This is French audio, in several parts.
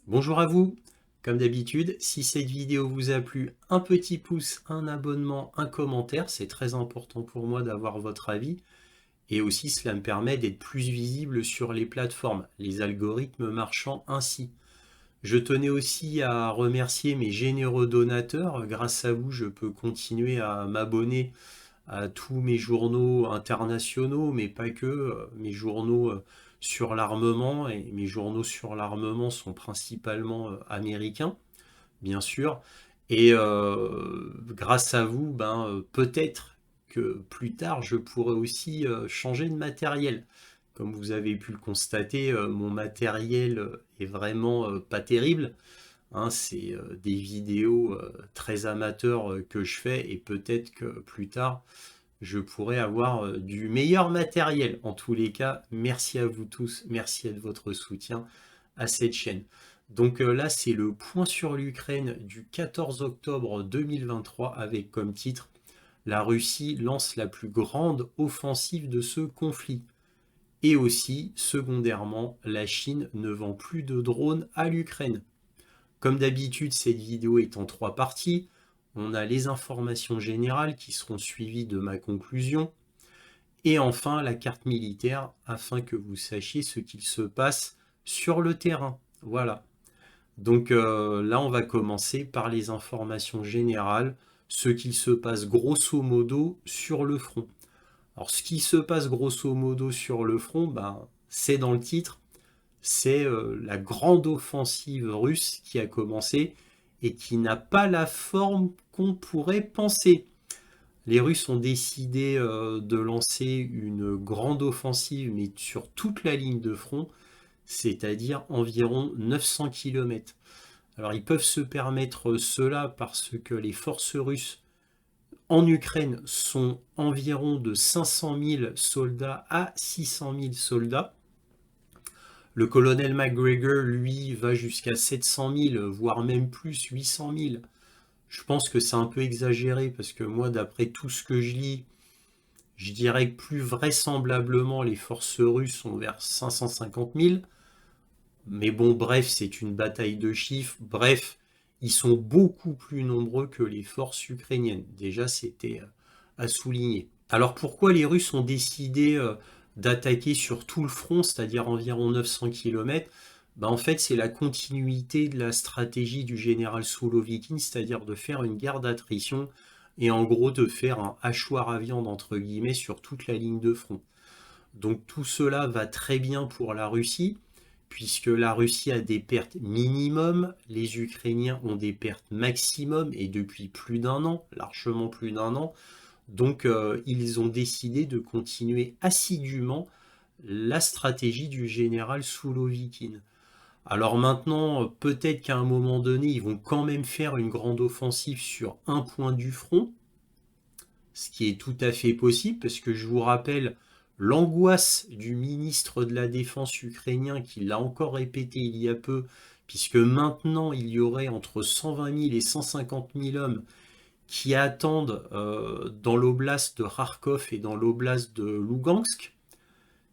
Bonjour à vous. Comme d'habitude, si cette vidéo vous a plu, un petit pouce, un abonnement, un commentaire, c'est très important pour moi d'avoir votre avis. Et aussi, cela me permet d'être plus visible sur les plateformes, les algorithmes marchant ainsi. Je tenais aussi à remercier mes généreux donateurs. Grâce à vous, je peux continuer à m'abonner à tous mes journaux internationaux, mais pas que, mes journaux sur l'armement, et mes journaux sur l'armement sont principalement américains, bien sûr, et grâce à vous, peut-être que plus tard, je pourrai aussi changer de matériel. Comme vous avez pu le constater, mon matériel est vraiment pas terrible. Hein, c'est des vidéos très amateurs que je fais et peut-être que plus tard, je pourrais avoir du meilleur matériel. En tous les cas, merci à vous tous, merci de votre soutien à cette chaîne. Donc là, c'est le point sur l'Ukraine du 14 octobre 2023 avec comme titre La Russie lance la plus grande offensive de ce conflit. Et aussi, secondairement, la Chine ne vend plus de drones à l'Ukraine. Comme d'habitude, cette vidéo est en trois parties. On a les informations générales qui seront suivies de ma conclusion. Et enfin, la carte militaire afin que vous sachiez ce qu'il se passe sur le terrain. Voilà. Donc là, on va commencer par les informations générales, ce qu'il se passe grosso modo sur le front. Alors, ce qui se passe grosso modo sur le front, c'est dans le titre, c'est la grande offensive russe qui a commencé et qui n'a pas la forme qu'on pourrait penser. Les Russes ont décidé de lancer une grande offensive, mais sur toute la ligne de front, c'est-à-dire environ 900 km. Alors ils peuvent se permettre cela parce que les forces russes en Ukraine sont environ de 500 000 soldats à 600 000 soldats. Le colonel McGregor, lui, va jusqu'à 700 000, voire même plus, 800 000. Je pense que c'est un peu exagéré parce que moi, d'après tout ce que je lis, je dirais que plus vraisemblablement les forces russes sont vers 550 000. Mais bon, bref, c'est une bataille de chiffres. Bref, ils sont beaucoup plus nombreux que les forces ukrainiennes. Déjà, c'était à souligner. Alors pourquoi les Russes ont décidé d'attaquer sur tout le front, c'est-à-dire environ 900 km? En fait, c'est la continuité de la stratégie du général Sourovikine, c'est-à-dire de faire une guerre d'attrition et en gros de faire un hachoir à viande entre guillemets sur toute la ligne de front. Donc tout cela va très bien pour la Russie, puisque la Russie a des pertes minimum, les Ukrainiens ont des pertes maximum, et depuis plus d'un an, largement plus d'un an. Donc ils ont décidé de continuer assidûment la stratégie du général Sourovikine. Alors maintenant, peut-être qu'à un moment donné, ils vont quand même faire une grande offensive sur un point du front, ce qui est tout à fait possible, parce que je vous rappelle l'angoisse du ministre de la Défense ukrainien qui l'a encore répété il y a peu, puisque maintenant il y aurait entre 120 000 et 150 000 hommes qui attendent dans l'oblast de Kharkov et dans l'oblast de Lugansk,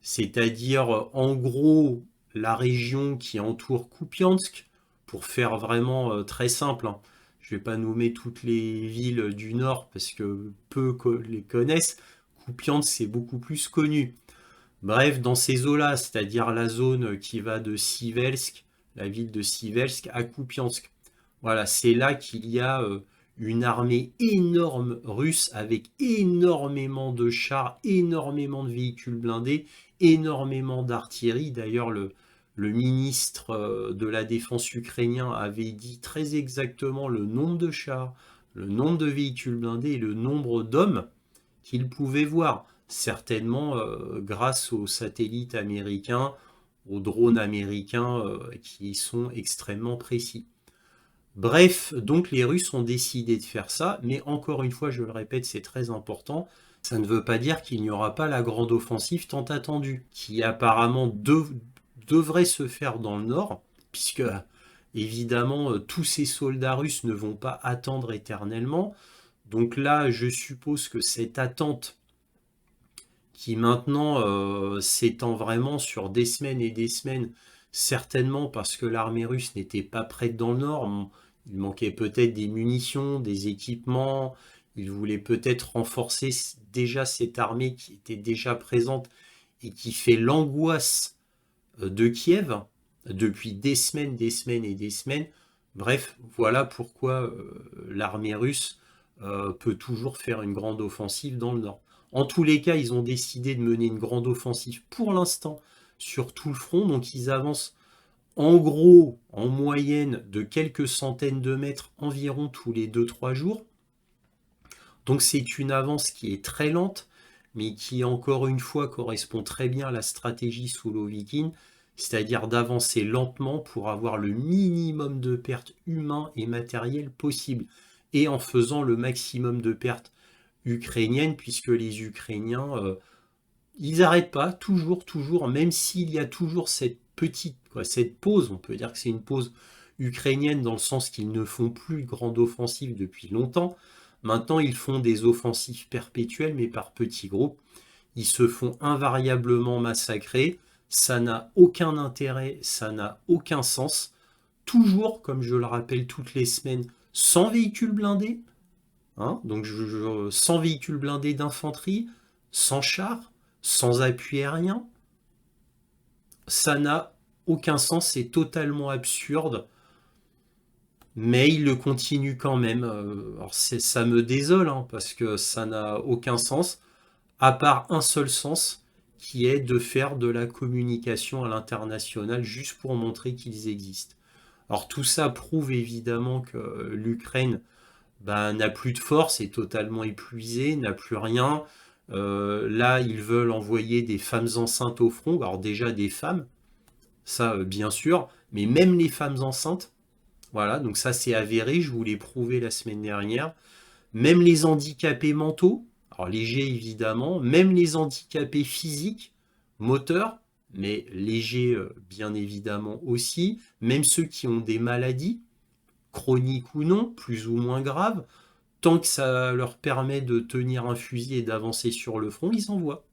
c'est-à-dire en gros la région qui entoure Kupiansk, pour faire vraiment très simple, hein. Je ne vais pas nommer toutes les villes du nord parce que peu les connaissent. Kupiansk, c'est beaucoup plus connu. Bref, dans ces eaux-là, c'est-à-dire la zone qui va de Sivelsk, la ville de Sivelsk, à Kupiansk. Voilà, c'est là qu'il y a une armée énorme russe avec énormément de chars, énormément de véhicules blindés, énormément d'artillerie. D'ailleurs, le ministre de la Défense ukrainien avait dit très exactement le nombre de chars, le nombre de véhicules blindés et le nombre d'hommes qu'il pouvait voir. Certainement grâce aux satellites américains, aux drones américains qui sont extrêmement précis. Bref, donc les Russes ont décidé de faire ça, mais encore une fois, je le répète, c'est très important. Ça ne veut pas dire qu'il n'y aura pas la grande offensive tant attendue, qui apparemment devrait se faire dans le nord, puisque évidemment tous ces soldats russes ne vont pas attendre éternellement. Donc là, je suppose que cette attente qui maintenant s'étend vraiment sur des semaines et des semaines, certainement parce que l'armée russe n'était pas prête dans le nord. Il manquait peut-être des munitions, des équipements. Il voulait peut-être renforcer déjà cette armée qui était déjà présente et qui fait l'angoisse de Kiev depuis des semaines et des semaines. Bref, voilà pourquoi l'armée russe peut toujours faire une grande offensive dans le nord. En tous les cas, ils ont décidé de mener une grande offensive pour l'instant sur tout le front, donc ils avancent en gros, en moyenne, de quelques centaines de mètres environ tous les 2-3 jours. Donc c'est une avance qui est très lente, mais qui encore une fois correspond très bien à la stratégie Soulovikine, c'est-à-dire d'avancer lentement pour avoir le minimum de pertes humaines et matérielles possible, et en faisant le maximum de pertes ukrainiennes, puisque les Ukrainiens, ils n'arrêtent pas, toujours, même s'il y a toujours cette cette pause, on peut dire que c'est une pause ukrainienne dans le sens qu'ils ne font plus de grande offensive depuis longtemps. Maintenant, ils font des offensives perpétuelles, mais par petits groupes. Ils se font invariablement massacrer. Ça n'a aucun intérêt, ça n'a aucun sens. Toujours, comme je le rappelle toutes les semaines, sans véhicules blindés, hein, donc sans véhicules blindés d'infanterie, sans chars, sans appui aérien. Ça n'a aucun sens, c'est totalement absurde. Mais il le continue quand même. Alors ça me désole, hein, parce que ça n'a aucun sens, à part un seul sens, qui est de faire de la communication à l'international juste pour montrer qu'ils existent. Alors tout ça prouve évidemment que l'Ukraine n'a plus de force, est totalement épuisée, n'a plus rien. Là, ils veulent envoyer des femmes enceintes au front. Alors déjà des femmes, ça bien sûr, mais même les femmes enceintes, voilà, donc ça c'est avéré, je vous l'ai prouvé la semaine dernière. Même les handicapés mentaux, alors légers évidemment, même les handicapés physiques, moteurs, mais légers bien évidemment aussi, même ceux qui ont des maladies, chroniques ou non, plus ou moins graves, tant que ça leur permet de tenir un fusil et d'avancer sur le front, ils envoient.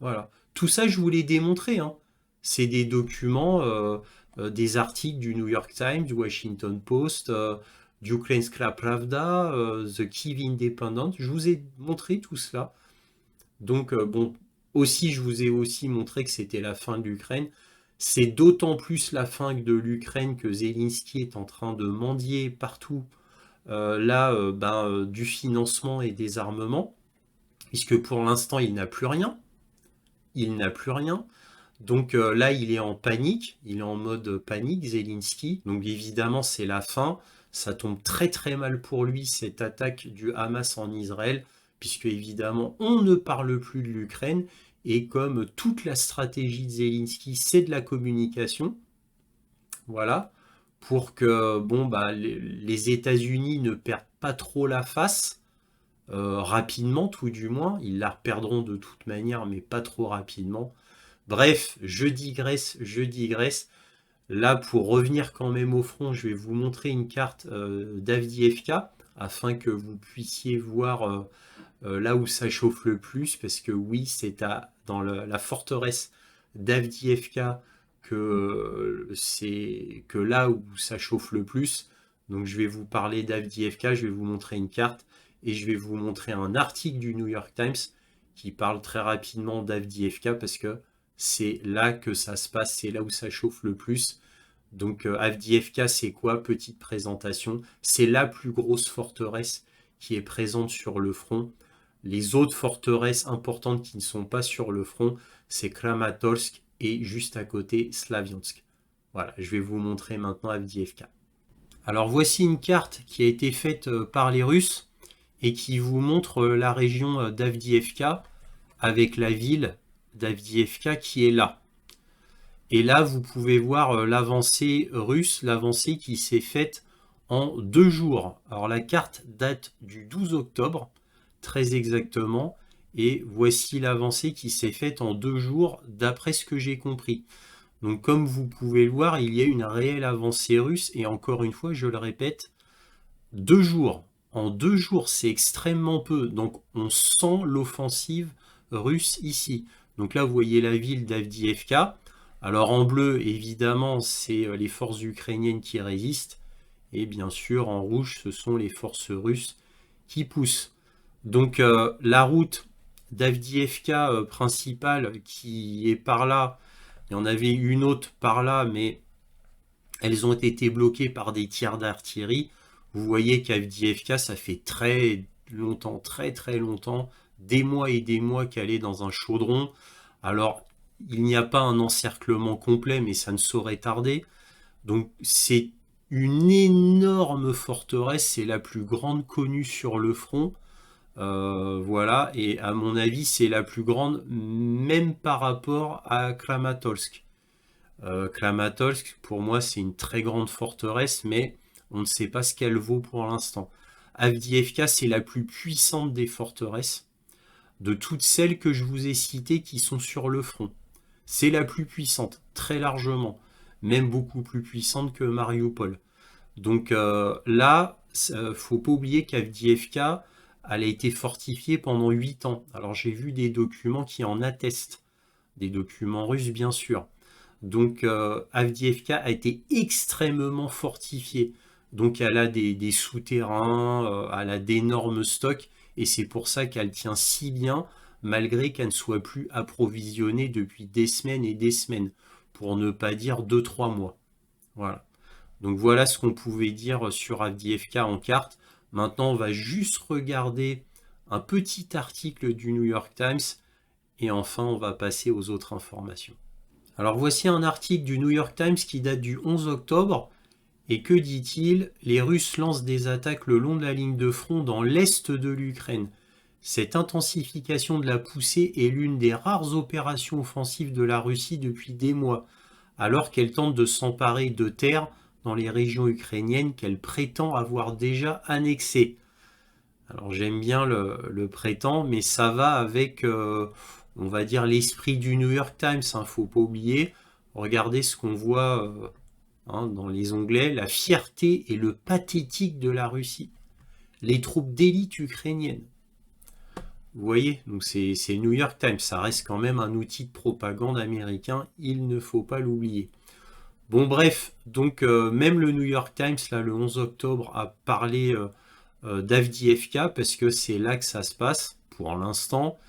Voilà. Tout ça, je vous l'ai démontré, hein. C'est des documents, des articles du New York Times, du Washington Post, du Ukrainska Pravda, The Kyiv Independent. Je vous ai montré tout cela. Donc, bon, aussi, je vous ai aussi montré que c'était la fin de l'Ukraine. C'est d'autant plus la fin de l'Ukraine que Zelensky est en train de mendier partout, du financement et des armements, puisque pour l'instant, il n'a plus rien. Il n'a plus rien. Donc là, il est en panique, il est en mode panique, Zelensky. Donc évidemment, c'est la fin. Ça tombe très très mal pour lui, cette attaque du Hamas en Israël, puisque évidemment, on ne parle plus de l'Ukraine. Et comme toute la stratégie de Zelensky, c'est de la communication, voilà, pour que les États-Unis ne perdent pas trop la face, rapidement tout du moins. Ils la perdront de toute manière, mais pas trop rapidement. Bref, je digresse. Là, pour revenir quand même au front, je vais vous montrer une carte d'Avdiivka afin que vous puissiez voir là où ça chauffe le plus, parce que oui, c'est dans la forteresse d'Avdiivka c'est que là où ça chauffe le plus. Donc je vais vous parler d'Avdiivka, je vais vous montrer une carte et je vais vous montrer un article du New York Times qui parle très rapidement d'Avdiivka parce que c'est là que ça se passe, c'est là où ça chauffe le plus. Donc Avdiivka, c'est quoi? Petite présentation. C'est la plus grosse forteresse qui est présente sur le front. Les autres forteresses importantes qui ne sont pas sur le front, c'est Kramatorsk et juste à côté Slaviansk. Voilà, je vais vous montrer maintenant Avdiivka. Alors voici une carte qui a été faite par les Russes et qui vous montre la région d'Avdiivka avec la ville d'Avdiivka qui est là. Et là, vous pouvez voir l'avancée russe, l'avancée qui s'est faite en 2 jours. Alors la carte date du 12 octobre, très exactement, et voici l'avancée qui s'est faite en 2 jours, d'après ce que j'ai compris. Donc comme vous pouvez le voir, il y a une réelle avancée russe, et encore une fois, je le répète, 2 jours. En 2 jours, c'est extrêmement peu, donc on sent l'offensive russe ici. Donc là, vous voyez la ville d'Avdiivka. Alors en bleu, évidemment, c'est les forces ukrainiennes qui résistent. Et bien sûr, en rouge, ce sont les forces russes qui poussent. Donc la route d'Avdiivka principale qui est par là, il y en avait une autre par là, mais elles ont été bloquées par des tirs d'artillerie. Vous voyez qu'Avdiivka, ça fait très longtemps, très très longtemps, des mois et des mois qu'elle est dans un chaudron. Alors, il n'y a pas un encerclement complet, mais ça ne saurait tarder. Donc, c'est une énorme forteresse, c'est la plus grande connue sur le front. Voilà, et à mon avis, c'est la plus grande, même par rapport à Kramatorsk. Kramatorsk, pour moi, c'est une très grande forteresse, mais on ne sait pas ce qu'elle vaut pour l'instant. Avdiivka, c'est la plus puissante des forteresses, de toutes celles que je vous ai citées qui sont sur le front. C'est la plus puissante, très largement, même beaucoup plus puissante que Mariupol. Donc là, faut pas oublier qu'Avdiivka, elle a été fortifiée pendant 8 ans. Alors j'ai vu des documents qui en attestent, des documents russes bien sûr. Donc Avdiivka a été extrêmement fortifiée. Donc elle a des souterrains, elle a d'énormes stocks, et c'est pour ça qu'elle tient si bien, malgré qu'elle ne soit plus approvisionnée depuis des semaines et des semaines, pour ne pas dire 2-3 mois. Voilà. Donc voilà ce qu'on pouvait dire sur Avdiivka en carte. Maintenant, on va juste regarder un petit article du New York Times, et enfin on va passer aux autres informations. Alors voici un article du New York Times qui date du 11 octobre. Et que dit-il? Les Russes lancent des attaques le long de la ligne de front dans l'est de l'Ukraine. Cette intensification de la poussée est l'une des rares opérations offensives de la Russie depuis des mois, alors qu'elle tente de s'emparer de terres dans les régions ukrainiennes qu'elle prétend avoir déjà annexées. Alors j'aime bien le prétend, mais ça va avec, on va dire, l'esprit du New York Times. Faut pas oublier. Regardez ce qu'on voit dans les onglets, la fierté et le pathétique de la Russie. Les troupes d'élite ukrainiennes. Vous voyez, donc c'est le New York Times. Ça reste quand même un outil de propagande américain. Il ne faut pas l'oublier. Bon bref, donc même le New York Times, là, le 11 octobre, a parlé d'Avdiivka, parce que c'est là que ça se passe pour l'instant,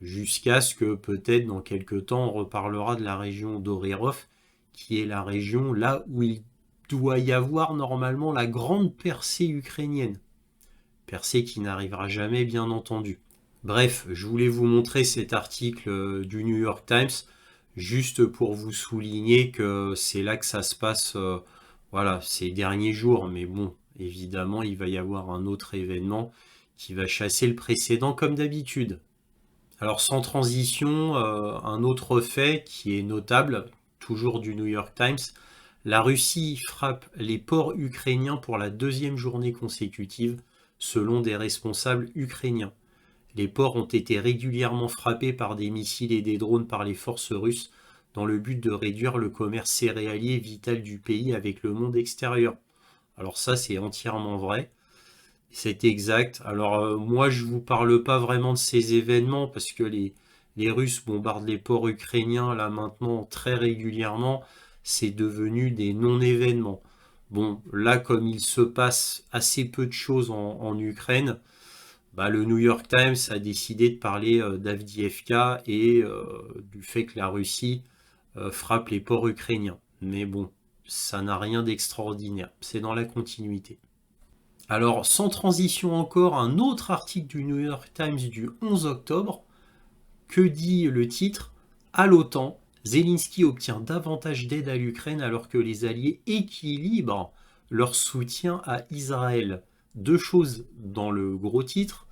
jusqu'à ce que peut-être dans quelques temps on reparlera de la région d'Orirov, qui est la région là où il doit y avoir normalement la grande percée ukrainienne. Percée qui n'arrivera jamais, bien entendu. Bref, je voulais vous montrer cet article du New York Times, juste pour vous souligner que c'est là que ça se passe, voilà, ces derniers jours. Mais bon, évidemment, il va y avoir un autre événement qui va chasser le précédent comme d'habitude. Alors sans transition, un autre fait qui est notable, toujours du New York Times, la Russie frappe les ports ukrainiens pour la deuxième journée consécutive, selon des responsables ukrainiens. Les ports ont été régulièrement frappés par des missiles et des drones par les forces russes, dans le but de réduire le commerce céréalier vital du pays avec le monde extérieur. Alors ça, c'est entièrement vrai. C'est exact. Alors moi, je vous parle pas vraiment de ces événements parce que les Russes bombardent les ports ukrainiens là maintenant très régulièrement. C'est devenu des non-événements. Bon, là, comme il se passe assez peu de choses en Ukraine, bah, le New York Times a décidé de parler d'Avdiivka et du fait que la Russie frappe les ports ukrainiens. Mais bon, ça n'a rien d'extraordinaire. C'est dans la continuité. Alors, sans transition encore, un autre article du New York Times du 11 octobre. Que dit le titre? À l'OTAN, Zelensky obtient davantage d'aide à l'Ukraine alors que les Alliés équilibrent leur soutien à Israël. Deux choses dans le gros titre.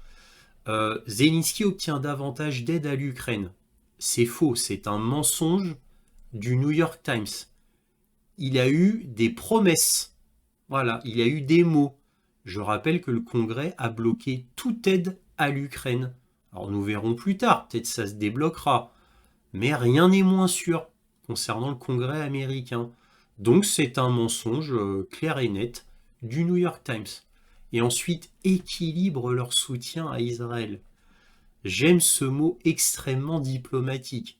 Zelensky obtient davantage d'aide à l'Ukraine. C'est faux, c'est un mensonge du New York Times. Il a eu des promesses. Voilà, il y a eu des mots. Je rappelle que le Congrès a bloqué toute aide à l'Ukraine. Alors nous verrons plus tard, peut-être ça se débloquera. Mais rien n'est moins sûr concernant le Congrès américain. Donc c'est un mensonge clair et net du New York Times. Et ensuite, équilibre leur soutien à Israël. J'aime ce mot extrêmement diplomatique.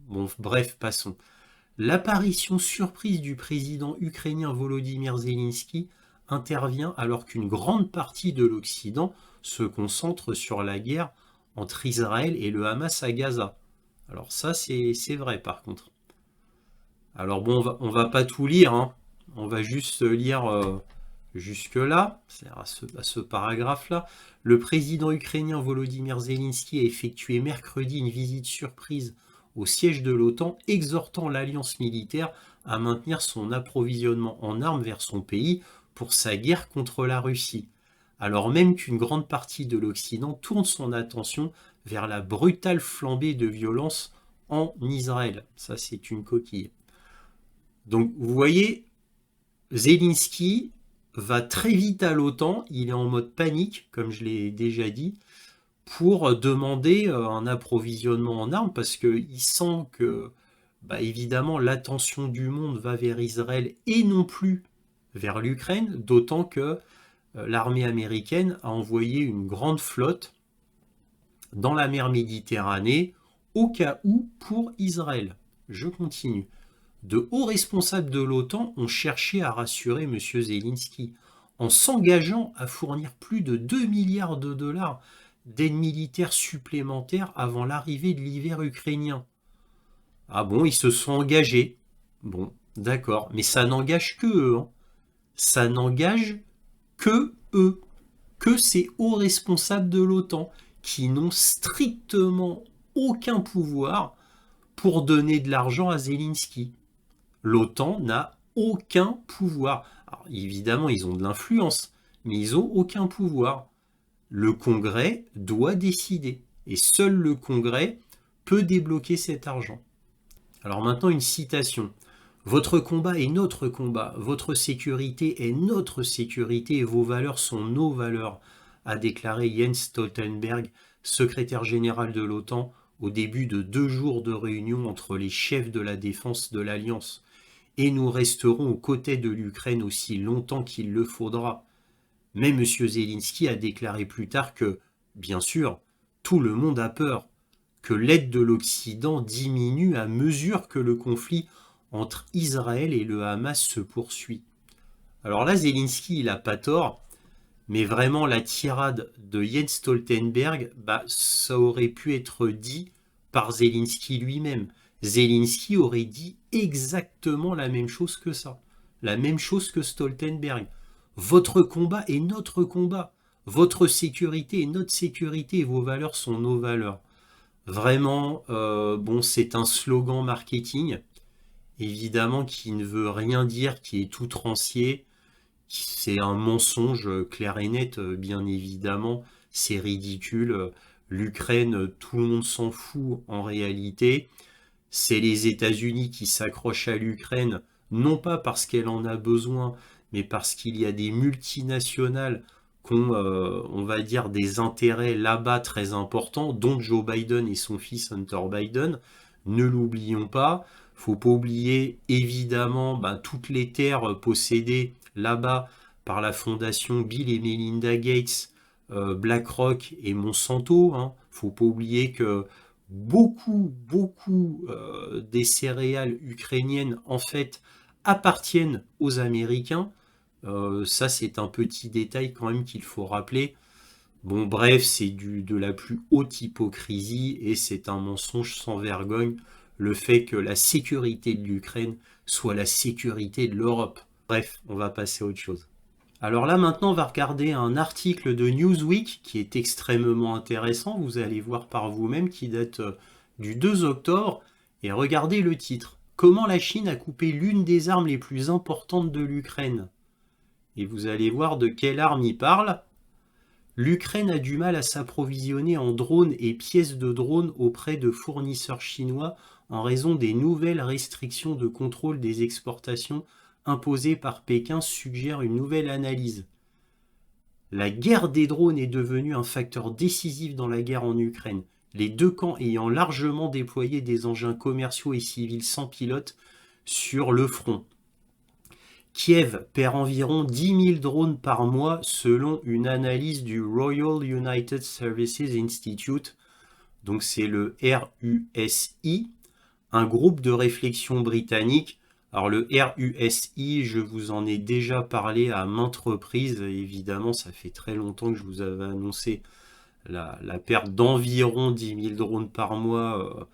Bon, bref, passons. L'apparition surprise du président ukrainien Volodymyr Zelensky intervient alors qu'une grande partie de l'Occident se concentre sur la guerre entre Israël et le Hamas à Gaza. Alors ça, c'est vrai par contre. Alors bon, on va pas tout lire, hein. On va juste lire jusque-là, c'est-à-dire à ce paragraphe-là. Le président ukrainien Volodymyr Zelensky a effectué mercredi une visite surprise au siège de l'OTAN, exhortant l'alliance militaire à maintenir son approvisionnement en armes vers son pays pour sa guerre contre la Russie, alors même qu'une grande partie de l'Occident tourne son attention vers la brutale flambée de violence en Israël. Ça, c'est une coquille. Donc, vous voyez, Zelensky va très vite à l'OTAN, il est en mode panique, comme je l'ai déjà dit, pour demander un approvisionnement en armes, parce qu'il sent que, bah, évidemment, l'attention du monde va vers Israël et non plus vers l'Ukraine, d'autant que l'armée américaine a envoyé une grande flotte dans la mer Méditerranée, au cas où pour Israël. Je continue. De hauts responsables de l'OTAN ont cherché à rassurer M. Zelensky en s'engageant à fournir plus de 2 milliards de dollars d'aide militaire supplémentaire avant l'arrivée de l'hiver ukrainien. Ah bon, ils se sont engagés. Bon, d'accord, mais ça n'engage que eux, hein. Ça n'engage que eux, que ces hauts responsables de l'OTAN, qui n'ont strictement aucun pouvoir pour donner de l'argent à Zelensky. L'OTAN n'a aucun pouvoir. Alors, évidemment, ils ont de l'influence, mais ils n'ont aucun pouvoir. Le Congrès doit décider, et seul le Congrès peut débloquer cet argent. Alors maintenant, une citation. Votre combat est notre combat, votre sécurité est notre sécurité et vos valeurs sont nos valeurs, a déclaré Jens Stoltenberg, secrétaire général de l'OTAN, au début de 2 jours de réunion entre les chefs de la défense de l'Alliance. Et nous resterons aux côtés de l'Ukraine aussi longtemps qu'il le faudra. Mais M. Zelensky a déclaré plus tard que, bien sûr, tout le monde a peur, que l'aide de l'Occident diminue à mesure que le conflit entre Israël et le Hamas se poursuit. Alors là, Zelensky, il n'a pas tort, mais vraiment la tirade de Jens Stoltenberg, bah, ça aurait pu être dit par Zelensky lui-même. Zelensky aurait dit exactement la même chose que ça, la même chose que Stoltenberg. Votre combat est notre combat, votre sécurité est notre sécurité et vos valeurs sont nos valeurs. Vraiment, bon, c'est un slogan marketing, évidemment qui ne veut rien dire, qui est outrancier, c'est un mensonge clair et net, bien évidemment, c'est ridicule. L'Ukraine, tout le monde s'en fout en réalité. C'est les États-Unis qui s'accrochent à l'Ukraine, non pas parce qu'elle en a besoin, mais parce qu'il y a des multinationales qui ont, on va dire, des intérêts là-bas très importants, dont Joe Biden et son fils Hunter Biden. Ne l'oublions pas. Faut pas oublier évidemment toutes les terres possédées là-bas par la fondation Bill et Melinda Gates, BlackRock et Monsanto. Hein. Faut pas oublier que beaucoup des céréales ukrainiennes en fait appartiennent aux Américains. Ça c'est un petit détail quand même qu'il faut rappeler. Bon bref, c'est de la plus haute hypocrisie et c'est un mensonge sans vergogne le fait que la sécurité de l'Ukraine soit la sécurité de l'Europe. Bref, on va passer à autre chose. Alors là maintenant on va regarder un article de Newsweek qui est extrêmement intéressant, vous allez voir par vous-même, qui date du 2 octobre, et regardez le titre. Comment la Chine a coupé l'une des armes les plus importantes de l'Ukraine. Et vous allez voir de quelle arme il parle. L'Ukraine a du mal à s'approvisionner en drones et pièces de drones auprès de fournisseurs chinois en raison des nouvelles restrictions de contrôle des exportations imposées par Pékin, suggère une nouvelle analyse. La guerre des drones est devenue un facteur décisif dans la guerre en Ukraine, les deux camps ayant largement déployé des engins commerciaux et civils sans pilote sur le front. Kiev perd environ 10 000 drones par mois selon une analyse du Royal United Services Institute, donc c'est le RUSI, un groupe de réflexion britannique, alors le RUSI, je vous en ai déjà parlé à maintes reprises, évidemment ça fait très longtemps que je vous avais annoncé la perte d'environ 10 000 drones par mois,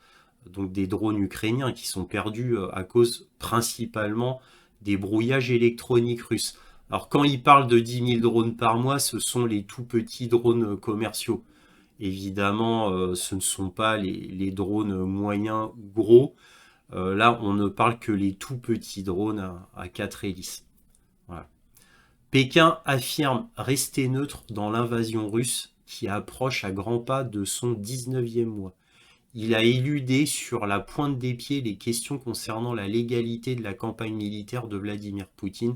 donc des drones ukrainiens qui sont perdus à cause principalement des brouillages électroniques russes. Alors quand ils parlent de 10 000 drones par mois, ce sont les tout petits drones commerciaux. Évidemment, ce ne sont pas les drones moyens gros. Là, on ne parle que les tout petits drones à 4 hélices. Voilà. Pékin affirme rester neutre dans l'invasion russe qui approche à grands pas de son 19e mois. Il a éludé sur la pointe des pieds les questions concernant la légalité de la campagne militaire de Vladimir Poutine,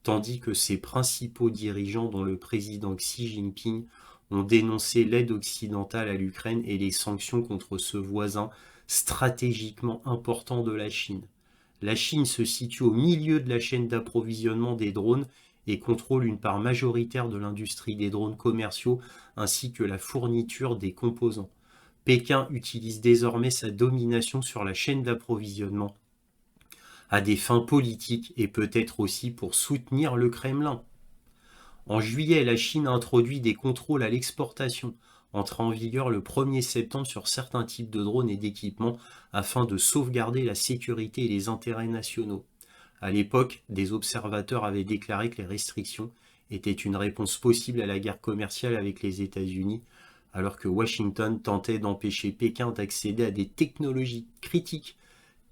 tandis que ses principaux dirigeants, dont le président Xi Jinping, ont dénoncé l'aide occidentale à l'Ukraine et les sanctions contre ce voisin stratégiquement important de la Chine. La Chine se situe au milieu de la chaîne d'approvisionnement des drones et contrôle une part majoritaire de l'industrie des drones commerciaux ainsi que la fourniture des composants. Pékin utilise désormais sa domination sur la chaîne d'approvisionnement à des fins politiques et peut-être aussi pour soutenir le Kremlin. En juillet, la Chine a introduit des contrôles à l'exportation, entrant en vigueur le 1er septembre sur certains types de drones et d'équipements afin de sauvegarder la sécurité et les intérêts nationaux. À l'époque, des observateurs avaient déclaré que les restrictions étaient une réponse possible à la guerre commerciale avec les États-Unis, alors que Washington tentait d'empêcher Pékin d'accéder à des technologies critiques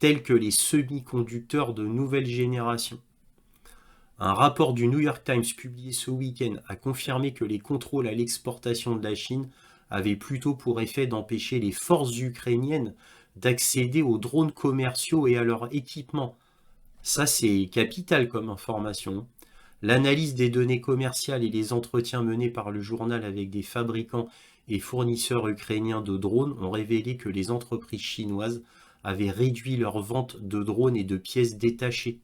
telles que les semi-conducteurs de nouvelle génération. Un rapport du New York Times publié ce week-end a confirmé que les contrôles à l'exportation de la Chine avaient plutôt pour effet d'empêcher les forces ukrainiennes d'accéder aux drones commerciaux et à leur équipement. Ça, c'est capital comme information. L'analyse des données commerciales et les entretiens menés par le journal avec des fabricants et fournisseurs ukrainiens de drones ont révélé que les entreprises chinoises avaient réduit leurs ventes de drones et de pièces détachées.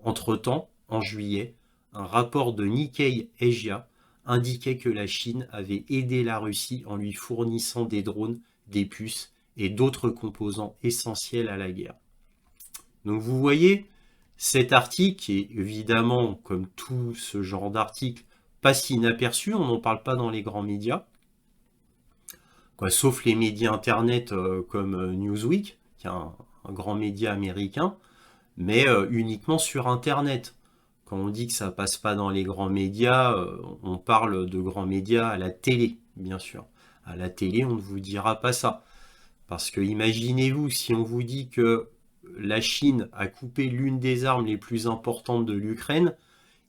Entre-temps, en juillet, un rapport de Nikkei Asia indiquait que la Chine avait aidé la Russie en lui fournissant des drones, des puces et d'autres composants essentiels à la guerre. Donc vous voyez, cet article, qui est évidemment, comme tout ce genre d'article, passe inaperçu, on n'en parle pas dans les grands médias, sauf les médias internet comme Newsweek, qui est un grand média américain, mais uniquement sur internet. Quand on dit que ça passe pas dans les grands médias, on parle de grands médias à la télé, bien sûr. À la télé, on ne vous dira pas ça. Parce que imaginez-vous, si on vous dit que la Chine a coupé l'une des armes les plus importantes de l'Ukraine,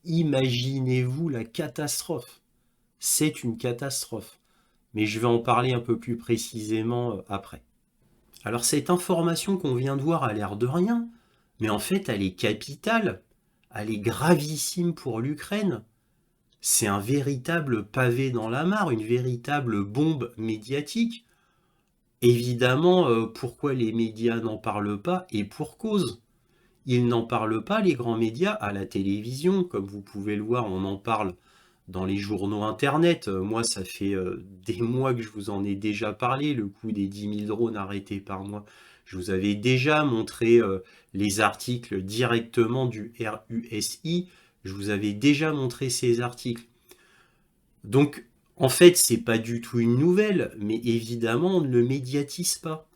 imaginez-vous la catastrophe. C'est une catastrophe. Mais je vais en parler un peu plus précisément après. Alors cette information qu'on vient de voir a l'air de rien, mais en fait elle est capitale, elle est gravissime pour l'Ukraine. C'est un véritable pavé dans la mare, une véritable bombe médiatique. Évidemment, pourquoi les médias n'en parlent pas et pour cause. Ils n'en parlent pas, les grands médias, à la télévision, comme vous pouvez le voir, on en parle dans les journaux internet. Moi, ça fait des mois que je vous en ai déjà parlé, le coût des 10 000 drones arrêtés par mois. Je vous avais déjà montré les articles directement du RUSI, je vous avais déjà montré ces articles. Donc, en fait, c'est pas du tout une nouvelle, mais évidemment, on ne le médiatise pas.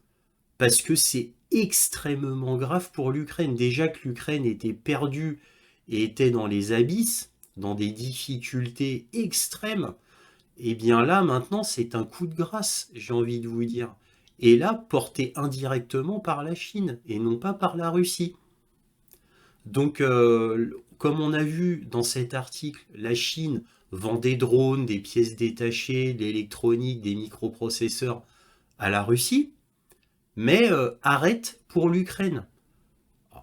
Parce que c'est extrêmement grave pour l'Ukraine. Déjà que l'Ukraine était perdue et était dans les abysses, dans des difficultés extrêmes, et bien là, maintenant, c'est un coup de grâce, j'ai envie de vous dire. Et là, porté indirectement par la Chine, et non pas par la Russie. Donc, comme on a vu dans cet article, la Chine vend des drones, des pièces détachées, de l'électronique, des microprocesseurs à la Russie, mais arrête pour l'Ukraine.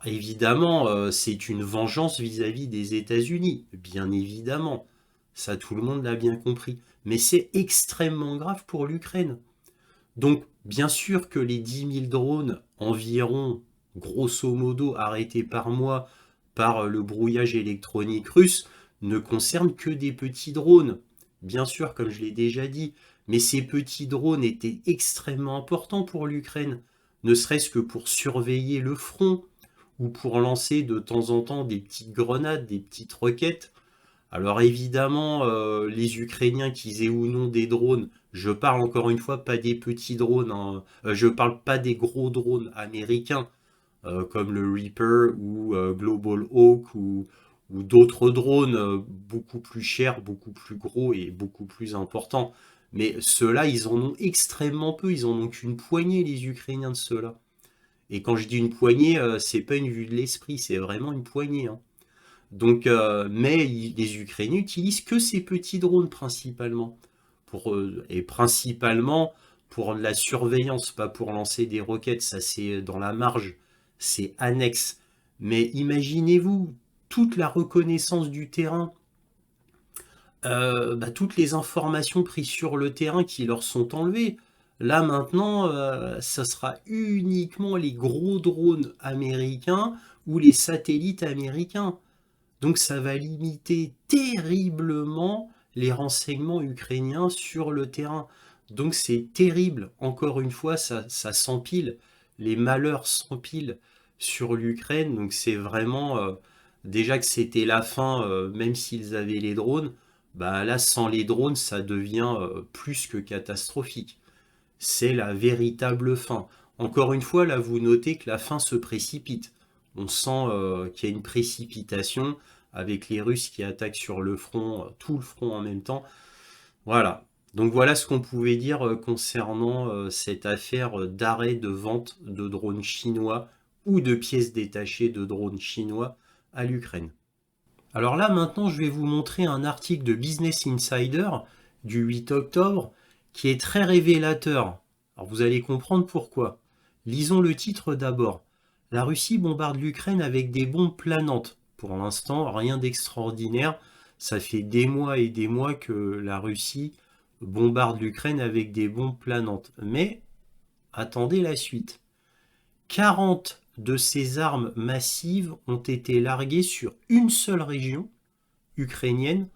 Évidemment, c'est une vengeance vis-à-vis des États-Unis, bien évidemment. Ça, tout le monde l'a bien compris. Mais c'est extrêmement grave pour l'Ukraine. Donc, bien sûr que les 10 000 drones environ, grosso modo, arrêtés par mois par le brouillage électronique russe, ne concernent que des petits drones. Bien sûr, comme je l'ai déjà dit, mais ces petits drones étaient extrêmement importants pour l'Ukraine. ne serait-ce que pour surveiller le front ou pour lancer de temps en temps des petites grenades, des petites roquettes. Alors évidemment, les Ukrainiens, qu'ils aient ou non des drones, je parle encore une fois pas des petits drones, hein, je parle pas des gros drones américains, comme le Reaper ou Global Hawk ou d'autres drones beaucoup plus chers, beaucoup plus gros et beaucoup plus importants. Mais ceux-là, ils en ont extrêmement peu, ils en ont qu'une poignée, les Ukrainiens, de ceux-là. Et quand je dis une poignée, c'est pas une vue de l'esprit, c'est vraiment une poignée, hein. Donc, les Ukrainiens utilisent que ces petits drones principalement, et principalement pour la surveillance, pas pour lancer des roquettes. Ça, c'est dans la marge, c'est annexe. Mais imaginez-vous toute la reconnaissance du terrain, toutes les informations prises sur le terrain qui leur sont enlevées. Là maintenant, ça sera uniquement les gros drones américains ou les satellites américains. Donc ça va limiter terriblement les renseignements ukrainiens sur le terrain. Donc c'est terrible. Encore une fois, ça s'empile. Les malheurs s'empilent sur l'Ukraine. Donc c'est vraiment... déjà que c'était la fin, même s'ils avaient les drones, bah là, sans les drones, ça devient plus que catastrophique. C'est la véritable fin. Encore une fois, là, vous notez que la fin se précipite. On sent qu'il y a une précipitation avec les Russes qui attaquent sur le front, tout le front en même temps. Voilà. Donc voilà ce qu'on pouvait dire concernant cette affaire d'arrêt de vente de drones chinois ou de pièces détachées de drones chinois à l'Ukraine. Alors là, maintenant, je vais vous montrer un article de Business Insider du 8 octobre qui est très révélateur. Alors vous allez comprendre pourquoi. Lisons le titre d'abord. La Russie bombarde l'Ukraine avec des bombes planantes. Pour l'instant, rien d'extraordinaire. Ça fait des mois et des mois que la Russie bombarde l'Ukraine avec des bombes planantes. Mais attendez la suite. 40 de ces armes massives ont été larguées sur une seule région ukrainienne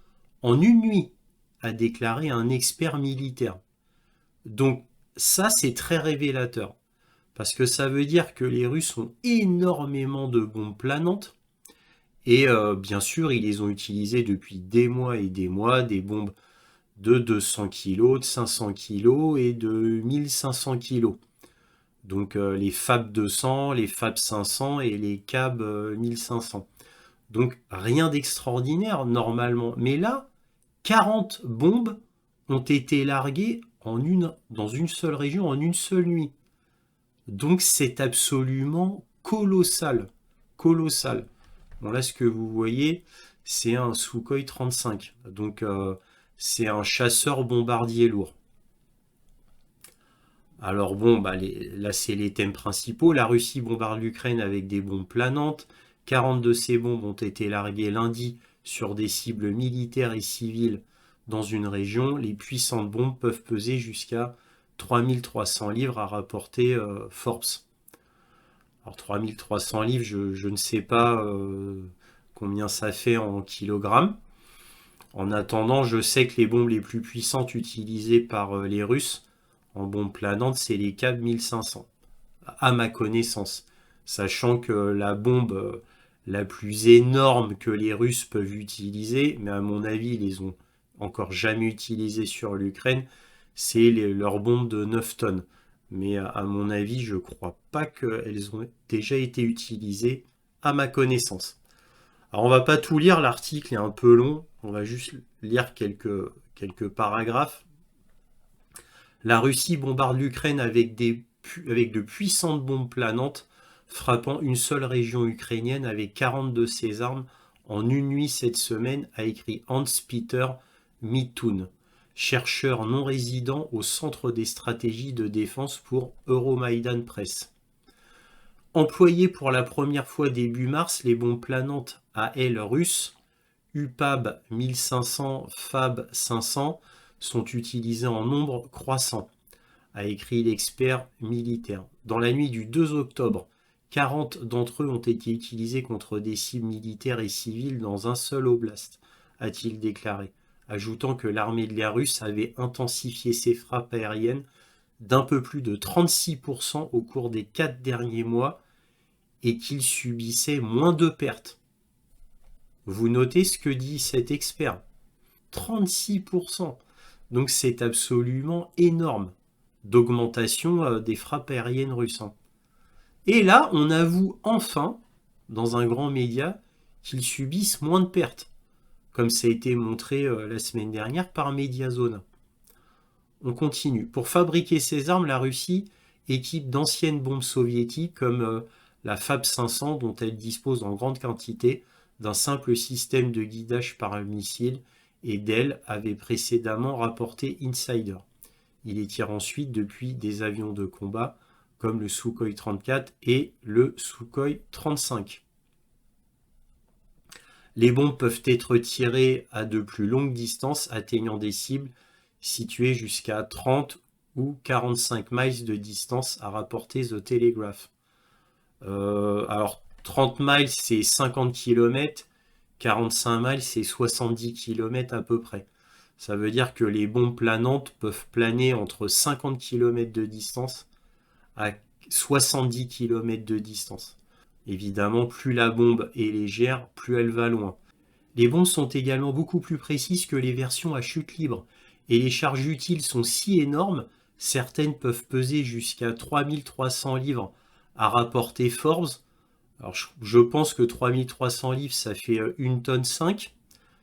en une nuit, a déclaré un expert militaire. Donc ça, c'est très révélateur, parce que ça veut dire que les Russes ont énormément de bombes planantes, et bien sûr, ils les ont utilisées depuis des mois et des mois, des bombes de 200 kg, de 500 kg et de 1500 kg. Donc les FAB 200, les FAB 500 et les CAB 1500. Donc rien d'extraordinaire normalement. Mais là, 40 bombes ont été larguées dans une seule région en une seule nuit. Donc c'est absolument colossal. Colossal. Bon là, ce que vous voyez, c'est un Sukhoi 35. Donc c'est un chasseur bombardier lourd. Alors bon, là c'est les thèmes principaux. La Russie bombarde l'Ukraine avec des bombes planantes. 40 de ces bombes ont été larguées lundi sur des cibles militaires et civiles dans une région. Les puissantes bombes peuvent peser jusqu'à 3300 livres, a rapporté Forbes. Alors 3300 livres, je ne sais pas combien ça fait en kilogrammes. En attendant, je sais que les bombes les plus puissantes utilisées par les Russes en bombes planantes, c'est les CAB 1500, à ma connaissance. Sachant que la bombe la plus énorme que les Russes peuvent utiliser, mais à mon avis, ils les ont encore jamais utilisées sur l'Ukraine, c'est leurs bombes de 9 tonnes. Mais à mon avis, je ne crois pas qu'elles ont déjà été utilisées à ma connaissance. Alors on va pas tout lire, l'article est un peu long, on va juste lire quelques paragraphes. La Russie bombarde l'Ukraine avec de puissantes bombes planantes, frappant une seule région ukrainienne avec 40 de ses armes en une nuit cette semaine, a écrit Hans-Peter Mitoun, chercheur non résident au Centre des stratégies de défense pour Euromaidan Press. Employées pour la première fois début mars, les bombes planantes à ailes russes, UPAB 1500, FAB 500, sont utilisées en nombre croissant, a écrit l'expert militaire. Dans la nuit du 2 octobre, 40 d'entre eux ont été utilisés contre des cibles militaires et civiles dans un seul oblast, a-t-il déclaré, ajoutant que l'armée de l'air russe avait intensifié ses frappes aériennes d'un peu plus de 36% au cours des 4 derniers mois et qu'il subissait moins de pertes. Vous notez ce que dit cet expert. 36%. Donc c'est absolument énorme d'augmentation des frappes aériennes russes. Et là, on avoue enfin, dans un grand média, qu'ils subissent moins de pertes, comme ça a été montré la semaine dernière par Mediazone. On continue. Pour fabriquer ces armes, la Russie équipe d'anciennes bombes soviétiques comme la Fab 500 dont elle dispose en grande quantité d'un simple système de guidage par missile et d'elle avait précédemment rapporté Insider. Il les tire ensuite depuis des avions de combat comme le Sukhoi 34 et le Sukhoi 35. Les bombes peuvent être tirées à de plus longues distances, atteignant des cibles situées jusqu'à 30 ou 45 miles de distance, a rapporté The Telegraph. Alors, 30 miles, c'est 50 km, 45 miles, c'est 70 km à peu près. Ça veut dire que les bombes planantes peuvent planer entre 50 km de distance à 70 km de distance. Évidemment, plus la bombe est légère, plus elle va loin. Les bombes sont également beaucoup plus précises que les versions à chute libre, et les charges utiles sont si énormes, certaines peuvent peser jusqu'à 3300 livres, a rapporté Forbes. Alors je pense que 3300 livres, ça fait 1 tonne 5,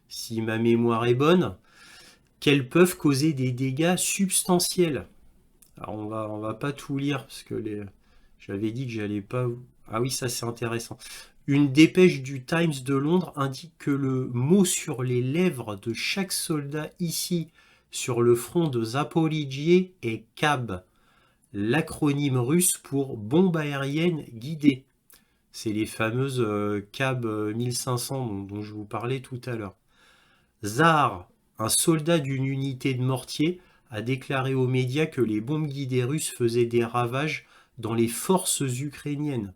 si ma mémoire est bonne, qu'elles peuvent causer des dégâts substantiels. Alors on va pas tout lire, parce que j'avais dit que j'allais pas... Ah oui, ça c'est intéressant. Une dépêche du Times de Londres indique que le mot sur les lèvres de chaque soldat ici sur le front de Zaporijie est CAB, l'acronyme russe pour bombe aérienne guidée. C'est les fameuses CAB 1500 dont je vous parlais tout à l'heure. Tsar, un soldat d'une unité de mortier, a déclaré aux médias que les bombes guidées russes faisaient des ravages dans les forces ukrainiennes.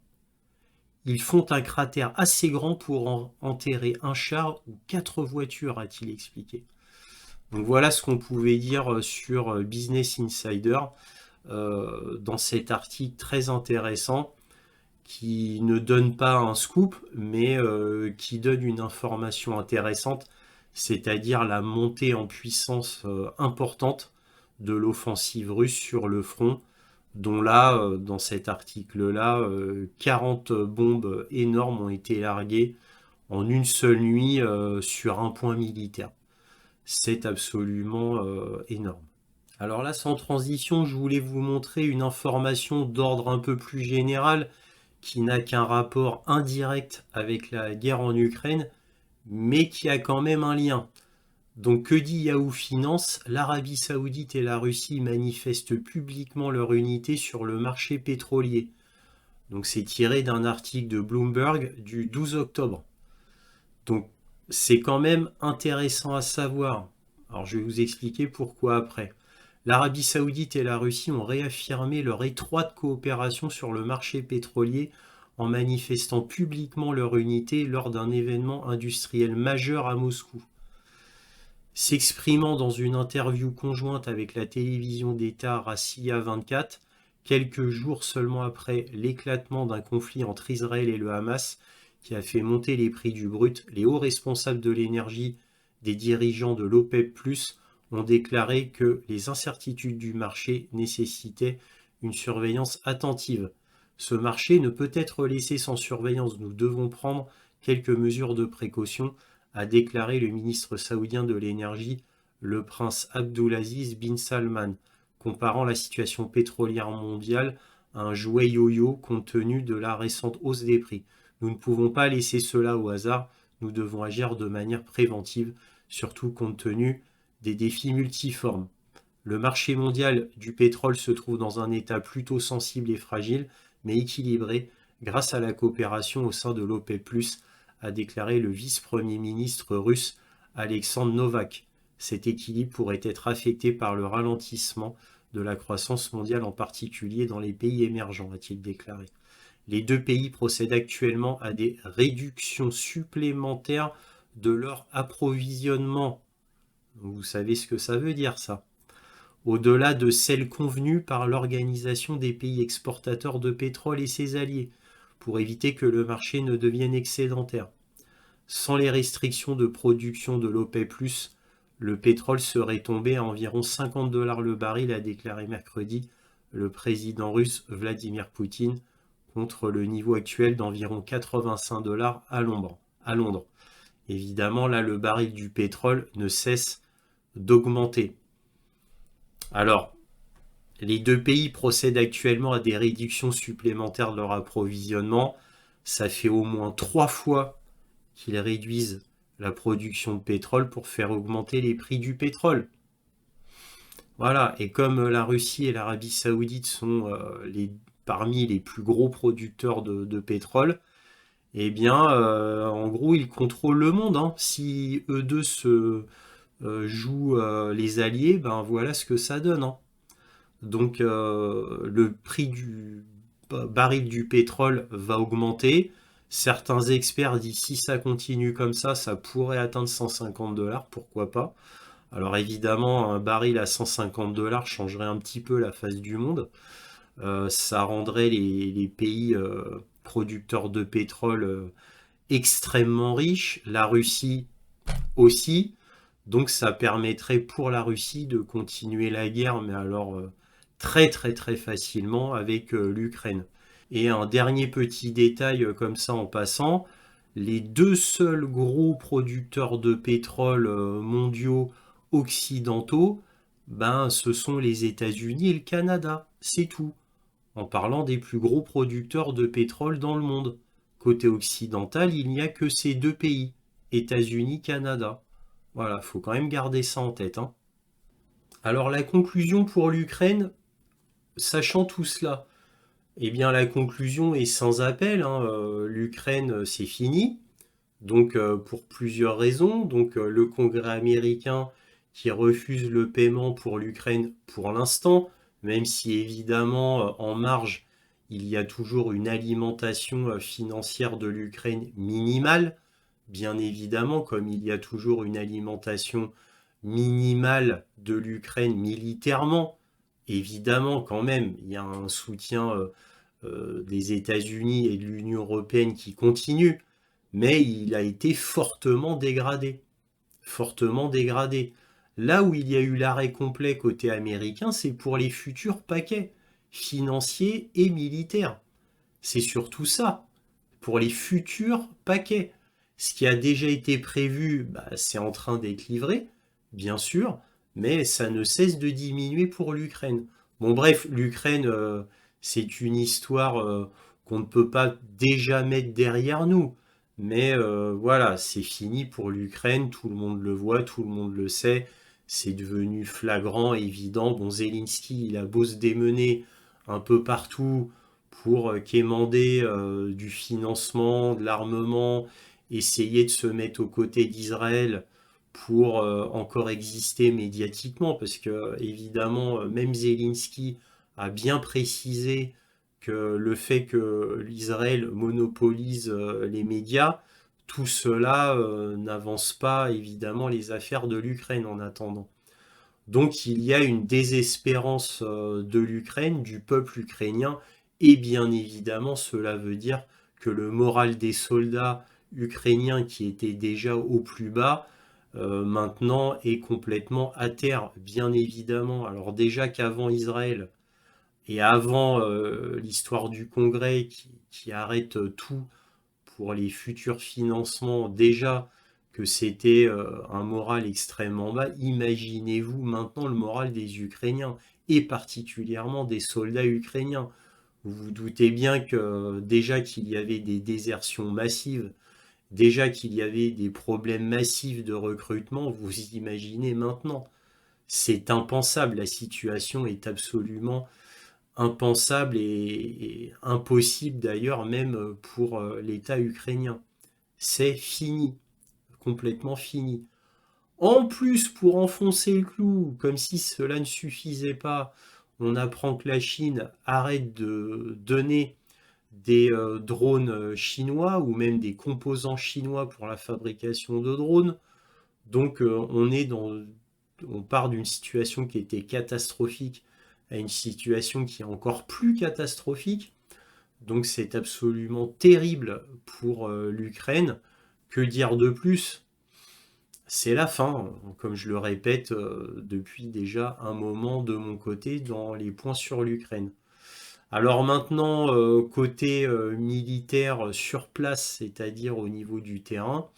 Ils font un cratère assez grand pour enterrer un char ou 4 voitures, a-t-il expliqué. Donc voilà ce qu'on pouvait dire sur Business Insider dans cet article très intéressant qui ne donne pas un scoop, mais qui donne une information intéressante, c'est-à-dire la montée en puissance importante de l'offensive russe sur le front, dont là, dans cet article-là, 40 bombes énormes ont été larguées en une seule nuit sur un point militaire. C'est absolument énorme. Alors là, sans transition, je voulais vous montrer une information d'ordre un peu plus général qui n'a qu'un rapport indirect avec la guerre en Ukraine, mais qui a quand même un lien. Donc que dit Yahoo Finance? L'Arabie Saoudite et la Russie manifestent publiquement leur unité sur le marché pétrolier. Donc c'est tiré d'un article de Bloomberg du 12 octobre. Donc c'est quand même intéressant à savoir. Alors je vais vous expliquer pourquoi après. L'Arabie Saoudite et la Russie ont réaffirmé leur étroite coopération sur le marché pétrolier en manifestant publiquement leur unité lors d'un événement industriel majeur à Moscou. S'exprimant dans une interview conjointe avec la télévision d'État Rossiya 24, quelques jours seulement après l'éclatement d'un conflit entre Israël et le Hamas qui a fait monter les prix du brut, les hauts responsables de l'énergie des dirigeants de l'OPEP+, ont déclaré que les incertitudes du marché nécessitaient une surveillance attentive. Ce marché ne peut être laissé sans surveillance, nous devons prendre quelques mesures de précaution, a déclaré le ministre saoudien de l'énergie, le prince Abdulaziz bin Salman, comparant la situation pétrolière mondiale à un jouet yo-yo compte tenu de la récente hausse des prix. Nous ne pouvons pas laisser cela au hasard, nous devons agir de manière préventive, surtout compte tenu des défis multiformes. Le marché mondial du pétrole se trouve dans un état plutôt sensible et fragile, mais équilibré, grâce à la coopération au sein de l'OPEP+, a déclaré le vice-premier ministre russe Alexandre Novak. Cet équilibre pourrait être affecté par le ralentissement de la croissance mondiale, en particulier dans les pays émergents, a-t-il déclaré. Les deux pays procèdent actuellement à des réductions supplémentaires de leur approvisionnement. Vous savez ce que ça veut dire, ça. au-delà de celles convenues par l'Organisation des pays exportateurs de pétrole et ses alliés, pour éviter que le marché ne devienne excédentaire. Sans les restrictions de production de l'OPEP+, le pétrole serait tombé à environ 50 $ le baril, a déclaré mercredi le président russe Vladimir Poutine, contre le niveau actuel d'environ 85 $ à Londres. Évidemment, là, le baril du pétrole ne cesse d'augmenter. Alors, les deux pays procèdent actuellement à des réductions supplémentaires de leur approvisionnement. Ça fait au moins 3 fois qu'ils réduisent la production de pétrole pour faire augmenter les prix du pétrole. Voilà, et comme la Russie et l'Arabie Saoudite sont parmi les plus gros producteurs de pétrole, eh bien, en gros, ils contrôlent le monde, hein. Si eux deux se jouent les alliés, ben voilà ce que ça donne, hein. Donc, le prix du baril du pétrole va augmenter. Certains experts disent si ça continue comme ça pourrait atteindre 150 $, pourquoi pas. Alors évidemment, un baril à 150 $ changerait un petit peu la face du monde. Ça rendrait les pays producteurs de pétrole extrêmement riches, la Russie aussi. Donc ça permettrait pour la Russie de continuer la guerre, mais alors très très très facilement avec l'Ukraine. Et un dernier petit détail comme ça en passant, les deux seuls gros producteurs de pétrole mondiaux occidentaux, ben, ce sont les États-Unis et le Canada, c'est tout. En parlant des plus gros producteurs de pétrole dans le monde. Côté occidental, il n'y a que ces deux pays, États-Unis, Canada. Voilà, faut quand même garder ça en tête, hein. Alors la conclusion pour l'Ukraine, sachant tout cela, eh bien la conclusion est sans appel, hein. L'Ukraine, c'est fini. Donc pour plusieurs raisons. Donc le Congrès américain qui refuse le paiement pour l'Ukraine pour l'instant, même si évidemment en marge il y a toujours une alimentation financière de l'Ukraine minimale, bien évidemment, comme il y a toujours une alimentation minimale de l'Ukraine militairement. Évidemment, quand même, il y a un soutien des États-Unis et de l'Union européenne qui continue, mais il a été fortement dégradé. Fortement dégradé. Là où il y a eu l'arrêt complet côté américain, c'est pour les futurs paquets financiers et militaires. C'est surtout ça, pour les futurs paquets. Ce qui a déjà été prévu, bah, c'est en train d'être livré, bien sûr, mais ça ne cesse de diminuer pour l'Ukraine. Bon bref, l'Ukraine, c'est une histoire qu'on ne peut pas déjà mettre derrière nous. Mais voilà, c'est fini pour l'Ukraine, tout le monde le voit, tout le monde le sait, c'est devenu flagrant, évident. Bon, Zelensky, il a beau se démener un peu partout pour quémander du financement, de l'armement, essayer de se mettre aux côtés d'Israël pour encore exister médiatiquement, parce que évidemment, même Zelensky a bien précisé que le fait que l'Israël monopolise les médias, tout cela n'avance pas évidemment les affaires de l'Ukraine en attendant. Donc il y a une désespérance de l'Ukraine, du peuple ukrainien, et bien évidemment cela veut dire que le moral des soldats ukrainiens qui étaient déjà au plus bas, maintenant est complètement à terre, bien évidemment. Alors déjà qu'avant Israël, et avant l'histoire du Congrès qui arrête tout pour les futurs financements, déjà que c'était un moral extrêmement bas, imaginez-vous maintenant le moral des Ukrainiens, et particulièrement des soldats ukrainiens. Vous vous doutez bien que déjà qu'il y avait des désertions massives, déjà qu'il y avait des problèmes massifs de recrutement, vous imaginez maintenant. C'est impensable, la situation est absolument impensable et impossible d'ailleurs même pour l'État ukrainien. C'est fini, complètement fini. En plus, pour enfoncer le clou, comme si cela ne suffisait pas, on apprend que la Chine arrête de donner des drones chinois ou même des composants chinois pour la fabrication de drones. Donc on est on part d'une situation qui était catastrophique à une situation qui est encore plus catastrophique. Donc c'est absolument terrible pour l'Ukraine. Que dire de plus? C'est la fin, comme je le répète depuis déjà un moment de mon côté dans les points sur l'Ukraine. Alors maintenant, côté militaire sur place, c'est-à-dire au niveau du terrain,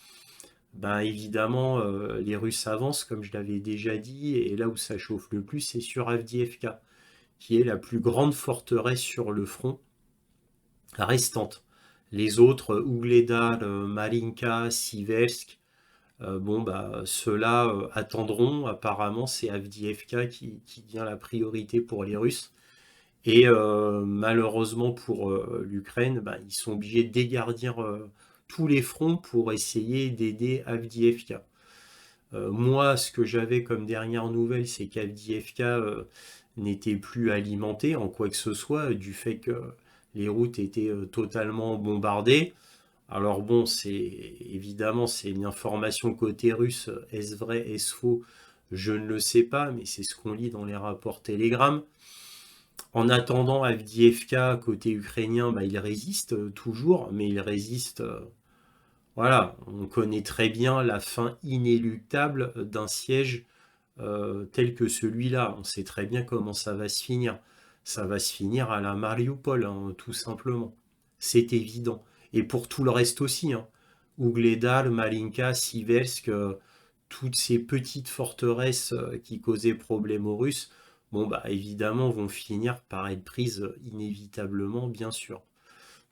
ben évidemment, les Russes avancent, comme je l'avais déjà dit, et là où ça chauffe le plus, c'est sur Avdiivka, qui est la plus grande forteresse sur le front restante. Les autres, Ougledar, Marinka, Siversk, bon, bah, ceux-là attendront. Apparemment, c'est Avdiivka qui devient la priorité pour les Russes. Et malheureusement pour l'Ukraine, bah, ils sont obligés de dégarnir tous les fronts pour essayer d'aider Avdiivka. Moi, ce que j'avais comme dernière nouvelle, c'est qu'Avdiivka n'était plus alimenté en quoi que ce soit, du fait que les routes étaient totalement bombardées. Alors bon, évidemment, c'est une information côté russe. Est-ce vrai, est-ce faux? Je ne le sais pas, mais c'est ce qu'on lit dans les rapports Telegram. En attendant, Avdiivka, côté ukrainien, bah, il résiste toujours, mais il résiste. Voilà, on connaît très bien la fin inéluctable d'un siège tel que celui-là. On sait très bien comment ça va se finir. Ça va se finir à la Mariupol, hein, tout simplement. C'est évident. Et pour tout le reste aussi. Hein. Ougledar, Marinka, Siversk, toutes ces petites forteresses qui causaient problème aux Russes, bon, bah, évidemment, vont finir par être prises inévitablement, bien sûr.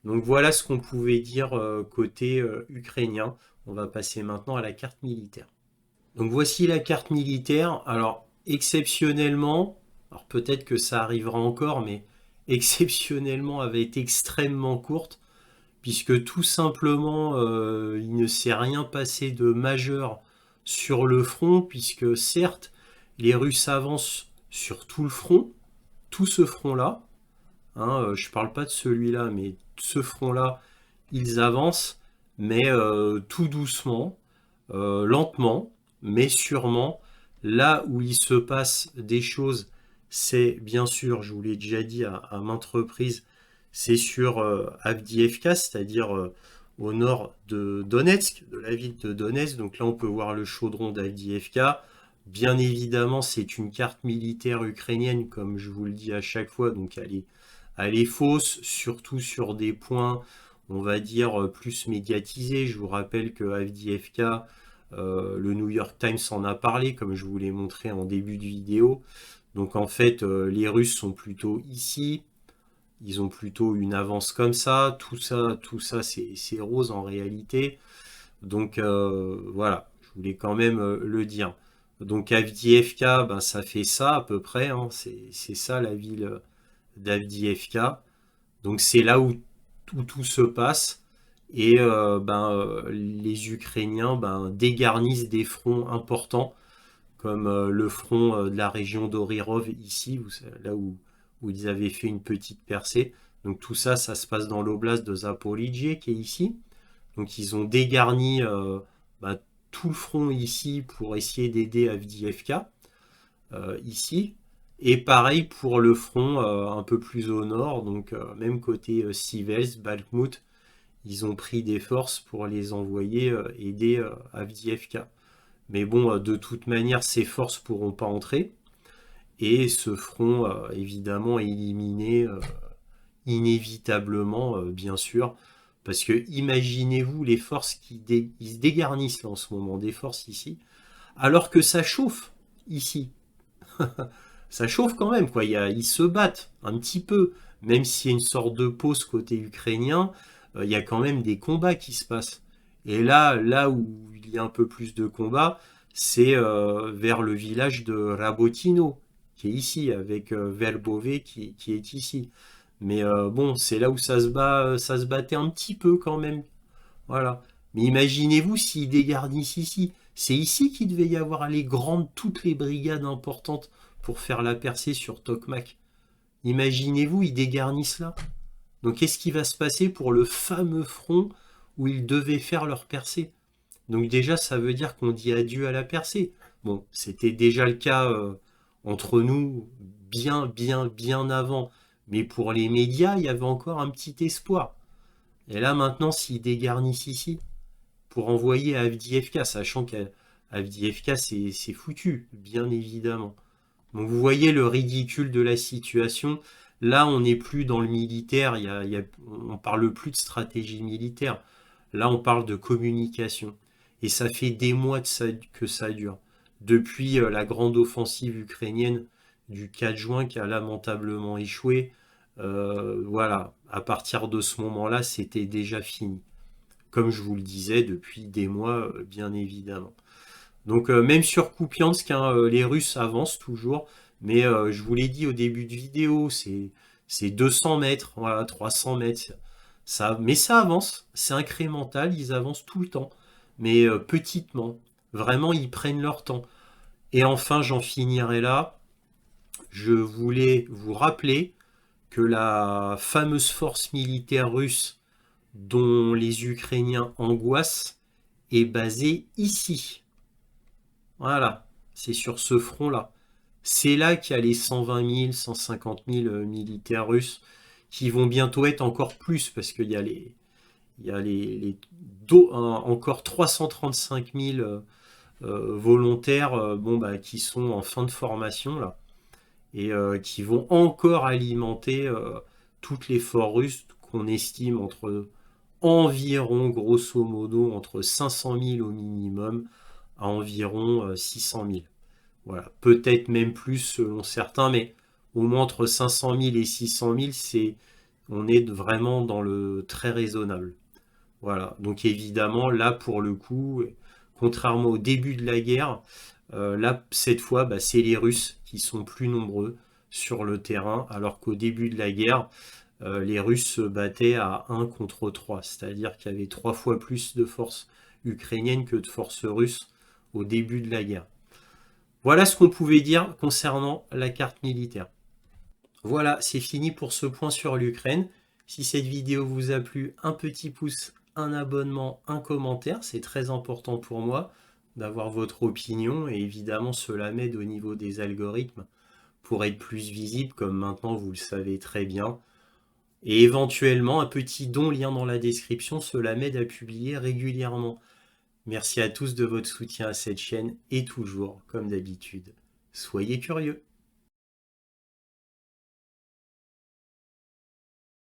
Donc voilà ce qu'on pouvait dire côté ukrainien. On va passer maintenant à la carte militaire. Donc voici la carte militaire. Alors exceptionnellement, alors peut-être que ça arrivera encore, mais exceptionnellement elle va être extrêmement courte, puisque tout simplement il ne s'est rien passé de majeur sur le front, puisque certes les Russes avancent sur tout le front, tout ce front-là, hein, je ne parle pas de celui-là, mais ce front-là, ils avancent, mais tout doucement, lentement, mais sûrement. Là où il se passe des choses, c'est bien sûr, je vous l'ai déjà dit à maintes reprises, c'est sur Avdiivka, c'est-à-dire au nord de Donetsk, de la ville de Donetsk. Donc là, on peut voir le chaudron d'Avdiivka. Bien évidemment, c'est une carte militaire ukrainienne, comme je vous le dis à chaque fois, donc elle est fausse, surtout sur des points, on va dire, plus médiatisés. Je vous rappelle que Avdiivka, le New York Times en a parlé, comme je vous l'ai montré en début de vidéo. Donc en fait, les Russes sont plutôt ici. Ils ont plutôt une avance comme ça. Tout ça, c'est rose en réalité. Donc voilà, je voulais quand même le dire. Donc Avdiivka, ben, ça fait ça à peu près. Hein. C'est ça la ville d'Avdiivka. Donc c'est là où tout se passe. Et les Ukrainiens dégarnissent des fronts importants, comme le front de la région d'Orirov ici, là où ils avaient fait une petite percée. Donc tout ça, ça se passe dans l'oblast de Zaporijie, qui est ici. Donc ils ont dégarni tout le front ici pour essayer d'aider Avdiivka, ici. Et pareil pour le front un peu plus au nord, donc même côté Siversk, Bakhmut, ils ont pris des forces pour les envoyer aider Avdiivka. Mais bon, de toute manière, ces forces ne pourront pas entrer et se feront évidemment éliminer inévitablement, bien sûr. Parce que imaginez-vous les forces ils se dégarnissent là en ce moment, des forces ici, alors que ça chauffe ici. Ça chauffe quand même, quoi. Ils se battent un petit peu, même s'il y a une sorte de pause côté ukrainien, il y a quand même des combats qui se passent. Et là où il y a un peu plus de combats, c'est vers le village de Rabotino, qui est ici, avec Verbové qui est ici. Mais bon, c'est là où ça se battait un petit peu quand même. Voilà. Mais imaginez-vous s'ils dégarnissent ici. C'est ici qu'il devait y avoir toutes les brigades importantes pour faire la percée sur Tokmak. Imaginez-vous, ils dégarnissent là. Donc qu'est-ce qui va se passer pour le fameux front où ils devaient faire leur percée? Donc déjà, ça veut dire qu'on dit adieu à la percée. Bon, c'était déjà le cas entre nous bien avant. Mais pour les médias, il y avait encore un petit espoir. Et là, maintenant, s'ils dégarnissent ici pour envoyer à Avdiivka, sachant qu'Avdiivka, c'est foutu, bien évidemment. Donc vous voyez le ridicule de la situation. Là, on n'est plus dans le militaire, on parle plus de stratégie militaire. Là, on parle de communication. Et ça fait des mois que ça dure. Depuis la grande offensive ukrainienne du 4 juin qui a lamentablement échoué, voilà, à partir de ce moment-là, c'était déjà fini. Comme je vous le disais, depuis des mois, bien évidemment. Donc même sur Kupiansk, hein, les Russes avancent toujours, mais je vous l'ai dit au début de vidéo, c'est 200 mètres, voilà, 300 mètres. Ça, mais ça avance, c'est incrémental, ils avancent tout le temps, mais petitement. Vraiment, ils prennent leur temps. Et enfin, j'en finirai là. Je voulais vous rappeler que la fameuse force militaire russe dont les Ukrainiens angoissent est basée ici. Voilà, c'est sur ce front-là. C'est là qu'il y a les 120 000, 150 000 militaires russes qui vont bientôt être encore plus parce qu'il y a encore 335 000 volontaires bon, bah, qui sont en fin de formation là et qui vont encore alimenter toutes les forces russes qu'on estime entre environ, grosso modo, entre 500 000 au minimum à environ 600 000. Voilà, peut-être même plus selon certains, mais au moins entre 500 000 et 600 000, on est vraiment dans le très raisonnable. Voilà, donc évidemment, là pour le coup, contrairement au début de la guerre, là cette fois, bah, c'est les Russes qui sont plus nombreux sur le terrain, alors qu'au début de la guerre, les Russes se battaient à 1 contre 3, c'est-à-dire qu'il y avait 3 fois plus de forces ukrainiennes que de forces russes au début de la guerre. Voilà ce qu'on pouvait dire concernant la carte militaire. Voilà, c'est fini pour ce point sur l'Ukraine. Si cette vidéo vous a plu, un petit pouce, un abonnement, un commentaire, c'est très important pour moi d'avoir votre opinion et évidemment cela m'aide au niveau des algorithmes pour être plus visible comme maintenant vous le savez très bien. Et éventuellement un petit don lien dans la description, cela m'aide à publier régulièrement. Merci à tous de votre soutien à cette chaîne et toujours, comme d'habitude, soyez curieux.